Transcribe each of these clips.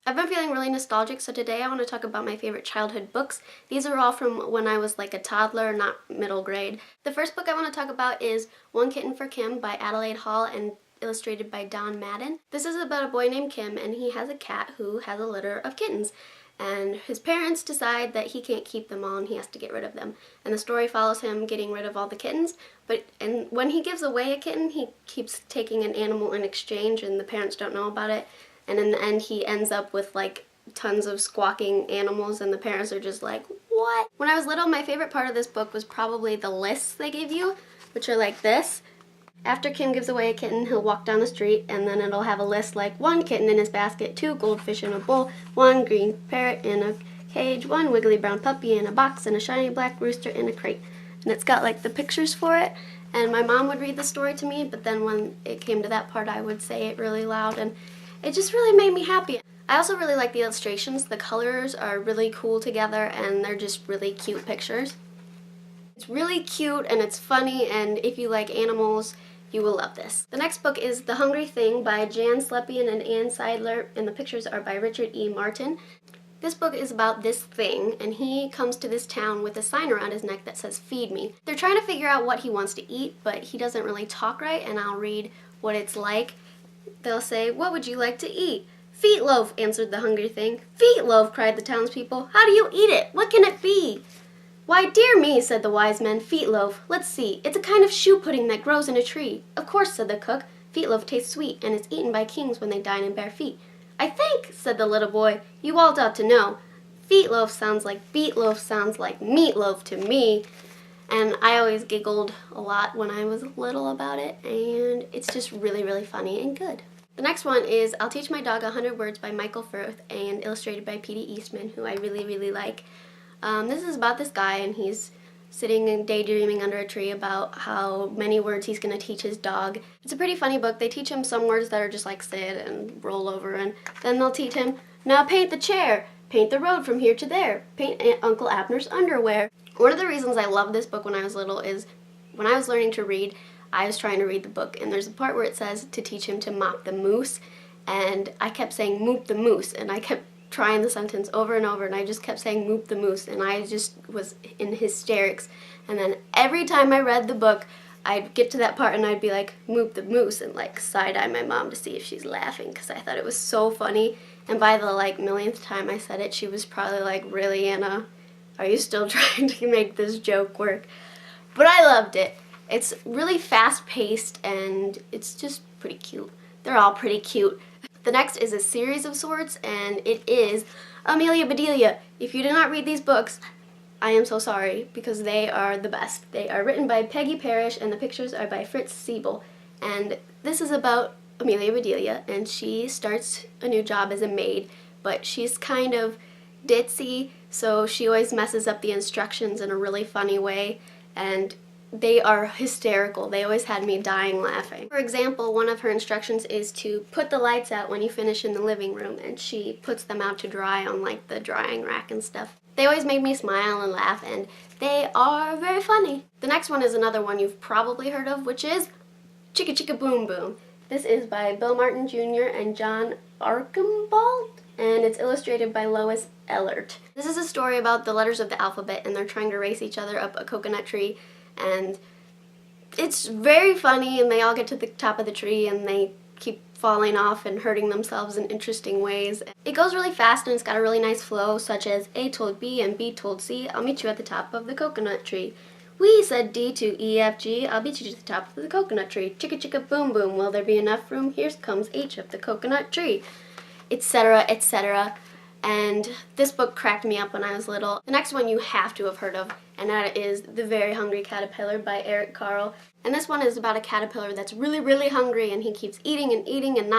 I've been feeling really nostalgic, so today I want to talk about my favorite childhood books. These are all from when I was like a toddler, not middle grade. The first book I want to talk about is One Kitten for Kim by Adelaide Hall and illustrated by Don Madden. This is about a boy named Kim, and he has a cat who has a litter of kittens. And his parents decide that he can't keep them all and he has to get rid of them. And the story follows him getting rid of all the kittens, and when he gives away a kitten, he keeps taking an animal in exchange and the parents don't know about it. And in the end, he ends up with like tons of squawking animals and the parents are just like, what? When I was little, my favorite part of this book was probably the lists they give you, which are like this. After Kim gives away a kitten, he'll walk down the street and then it'll have a list like 1 kitten in his basket, 2 goldfish in a bowl, 1 green parrot in a cage, 1 wiggly brown puppy in a box, and a shiny black rooster in a crate. And it's got like the pictures for it. And my mom would read the story to me, but then when it came to that part, I would say it really loud, and it just really made me happy. I also really like the illustrations. The colors are really cool together and they're just really cute pictures. It's really cute and it's funny, and if you like animals, you will love this. The next book is The Hungry Thing by Jan Slepian and Ann Seidler, and the pictures are by Richard E. Martin. This book is about this thing, and he comes to this town with a sign around his neck that says, "Feed me." They're trying to figure out what he wants to eat, but he doesn't really talk right, and I'll read what it's like. They'll say, "What would you like to eat?" "Feetloaf," answered the hungry thing. "Feetloaf," cried the townspeople. "How do you eat it? What can it be?" "Why, dear me," said the wise men, "feetloaf. Let's see. It's a kind of shoe pudding that grows in a tree." "Of course," said the cook. "Feetloaf tastes sweet, and is eaten by kings when they dine in bare feet." "I think," said the little boy, "you all ought to know. Feetloaf sounds like beetloaf sounds like meatloaf to me." And I always giggled a lot when I was little about it, and it's just really, really funny and good. The next one is I'll Teach My Dog 100 Words by Michael Firth and illustrated by P.D. Eastman, who I really, really like. This is about this guy, and he's sitting and daydreaming under a tree about how many words he's going to teach his dog. It's a pretty funny book. They teach him some words that are just like sit and roll over, and then they'll teach him, "Now paint the chair, paint the road from here to there, paint Uncle Abner's underwear." One of the reasons I loved this book when I was little is when I was learning to read, I was trying to read the book, and there's a part where it says to teach him to mop the moose, and I kept saying "moop the moose," and I kept trying the sentence over and over, and I just kept saying "moop the moose," and I just was in hysterics. And then every time I read the book, I'd get to that part and I'd be like, "moop the moose," and like side-eye my mom to see if she's laughing, because I thought it was so funny. And by the like millionth time I said it, she was probably like, "Really, Anna? Are you still trying to make this joke work?" But I loved it. It's really fast-paced and it's just pretty cute. They're all pretty cute. The next is a series of sorts, and it is Amelia Bedelia. If you did not read these books, I am so sorry, because they are the best. They are written by Peggy Parrish and the pictures are by Fritz Siebel. And this is about Amelia Bedelia, and she starts a new job as a maid, but she's kind of ditzy, so she always messes up the instructions in a really funny way, and they are hysterical. They always had me dying laughing. For example, one of her instructions is to put the lights out when you finish in the living room, and she puts them out to dry on like the drying rack and stuff. They always make me smile and laugh, and they are very funny. The next one is another one you've probably heard of, which is Chicka Chicka Boom Boom. This is by Bill Martin Jr. and John Archambault, and it's illustrated by Lois Ehlert. This is a story about the letters of the alphabet, and they're trying to race each other up a coconut tree, and it's very funny, and they all get to the top of the tree and they keep falling off and hurting themselves in interesting ways. It goes really fast and it's got a really nice flow, such as A told B and B told C, "I'll meet you at the top of the coconut tree." "We," said D to E, F, G, "I'll meet you at the top of the coconut tree." "Chicka chicka boom boom, will there be enough room? Here comes H up the coconut tree," etc., etc. And this book cracked me up when I was little. The next one you have to have heard of, and that is The Very Hungry Caterpillar by Eric Carle. And this one is about a caterpillar that's really, really hungry, and he keeps eating and eating, and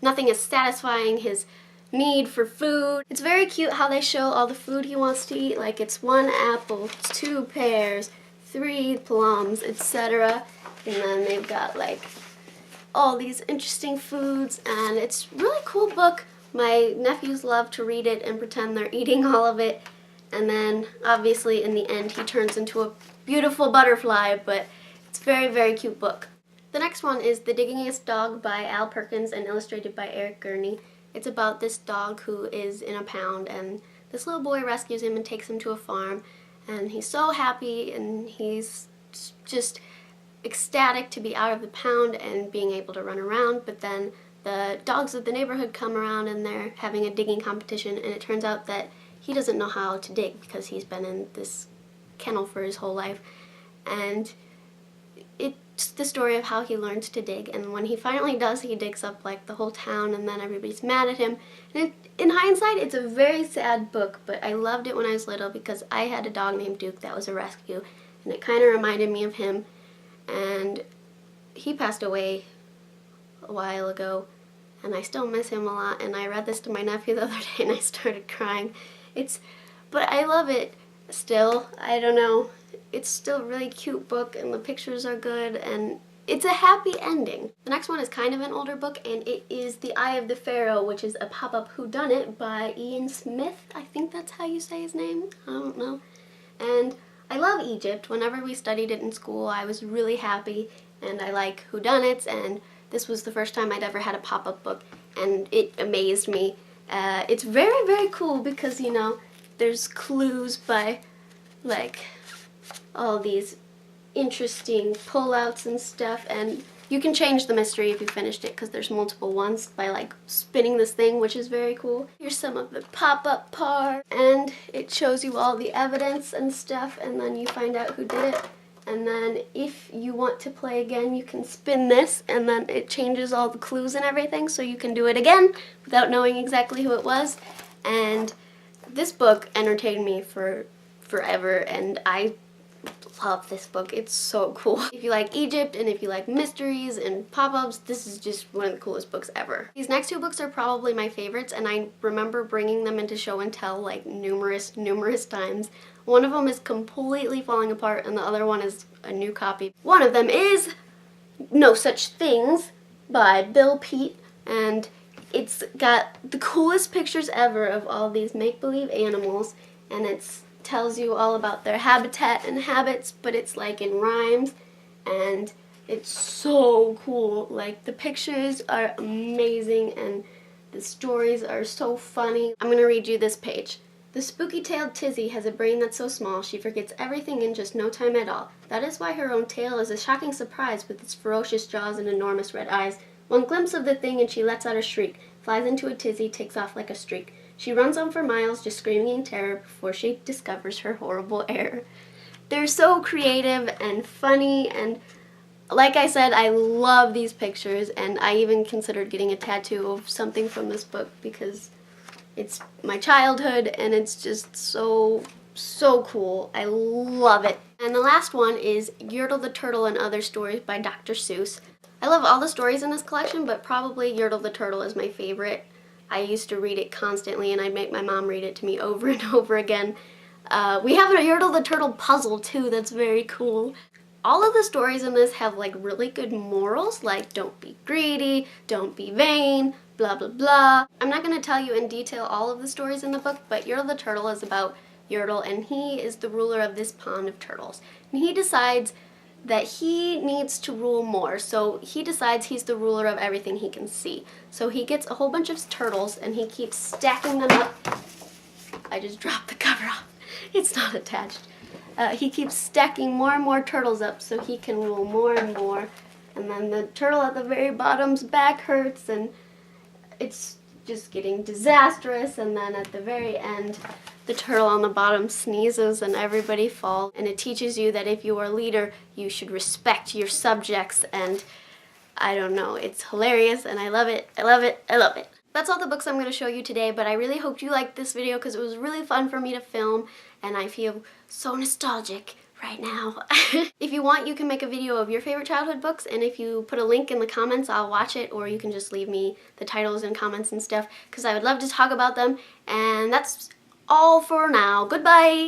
nothing is satisfying his need for food. It's very cute how they show all the food he wants to eat, like it's 1 apple, 2 pears, 3 plums, etc. And then they've got like all these interesting foods, and it's a really cool book. My nephews love to read it and pretend they're eating all of it, and then obviously in the end he turns into a beautiful butterfly, but it's a very, very cute book. The next one is The Diggingest Dog by Al Perkins and illustrated by Eric Gurney, It's about this dog who is in a pound, and this little boy rescues him and takes him to a farm, and he's so happy and he's just ecstatic to be out of the pound and being able to run around. But then the dogs of the neighborhood come around and they're having a digging competition, and it turns out that he doesn't know how to dig because he's been in this kennel for his whole life. And it's the story of how he learns to dig, and when he finally does, he digs up like the whole town, and then everybody's mad at him. And in hindsight, it's a very sad book, but I loved it when I was little because I had a dog named Duke that was a rescue, and it kind of reminded me of him. And he passed away a while ago, and I still miss him a lot. And I read this to my nephew the other day and I started crying. But I love it still. I don't know. It's still a really cute book, and the pictures are good, and it's a happy ending. The next one is kind of an older book, and it is The Eye of the Pharaoh, which is a pop-up whodunit by Ian Smith. I think that's how you say his name. I don't know. And I love Egypt. Whenever we studied it in school, I was really happy, and I like whodunits, and this was the first time I'd ever had a pop-up book, and it amazed me. It's very, very cool because, you know, there's clues by, like, all these interesting pullouts and stuff, and you can change the mystery if you finished it because there's multiple ones by, like, spinning this thing, which is very cool. Here's some of the pop-up part, and it shows you all the evidence and stuff, and then you find out who did it. And then if you want to play again, you can spin this, and then it changes all the clues and everything, so you can do it again without knowing exactly who it was. And this book entertained me for forever, and I love this book. It's so cool. If you like Egypt and if you like mysteries and pop-ups, this is just one of the coolest books ever. These next two books are probably my favorites, and I remember bringing them into show and tell like numerous times. One of them is completely falling apart and the other one is a new copy. One of them is No Such Things by Bill Peet, and it's got the coolest pictures ever of all these make-believe animals, and it tells you all about their habitat and habits, but it's like in rhymes, and it's so cool. Like, the pictures are amazing and the stories are so funny. I'm gonna read you this page. The spooky-tailed Tizzy has a brain that's so small she forgets everything in just no time at all. That is why her own tail is a shocking surprise with its ferocious jaws and enormous red eyes. One glimpse of the thing and she lets out a shriek, flies into a tizzy, takes off like a streak. She runs on for miles, just screaming in terror before she discovers her horrible error. They're so creative and funny, and like I said, I love these pictures, and I even considered getting a tattoo of something from this book because it's my childhood, and it's just so cool. I love it. And the last one is Yertle the Turtle and Other Stories by Dr. Seuss. I love all the stories in this collection, but probably Yertle the Turtle is my favorite. I used to read it constantly, and I'd make my mom read it to me over and over again. We have a Yertle the Turtle puzzle too that's very cool. All of the stories in this have like really good morals, like don't be greedy, don't be vain, blah blah blah. I'm not going to tell you in detail all of the stories in the book, but Yertle the Turtle is about Yertle, and he is the ruler of this pond of turtles. And he decides that he needs to rule more, so he decides he's the ruler of everything he can see. So he gets a whole bunch of turtles and he keeps stacking them up. I just dropped the cover off. It's not attached. He keeps stacking more and more turtles up so he can rule more and more. And then the turtle at the very bottom's back hurts, and it's just getting disastrous. And then at the very end, the turtle on the bottom sneezes and everybody falls. And it teaches you that if you are a leader, you should respect your subjects. And I don't know, it's hilarious, and I love it. I love it. I love it. That's all the books I'm going to show you today, but I really hoped you liked this video because it was really fun for me to film, and I feel so nostalgic right now. If you want, you can make a video of your favorite childhood books, and if you put a link in the comments, I'll watch it, or you can just leave me the titles and comments and stuff because I would love to talk about them. And that's all for now. Goodbye!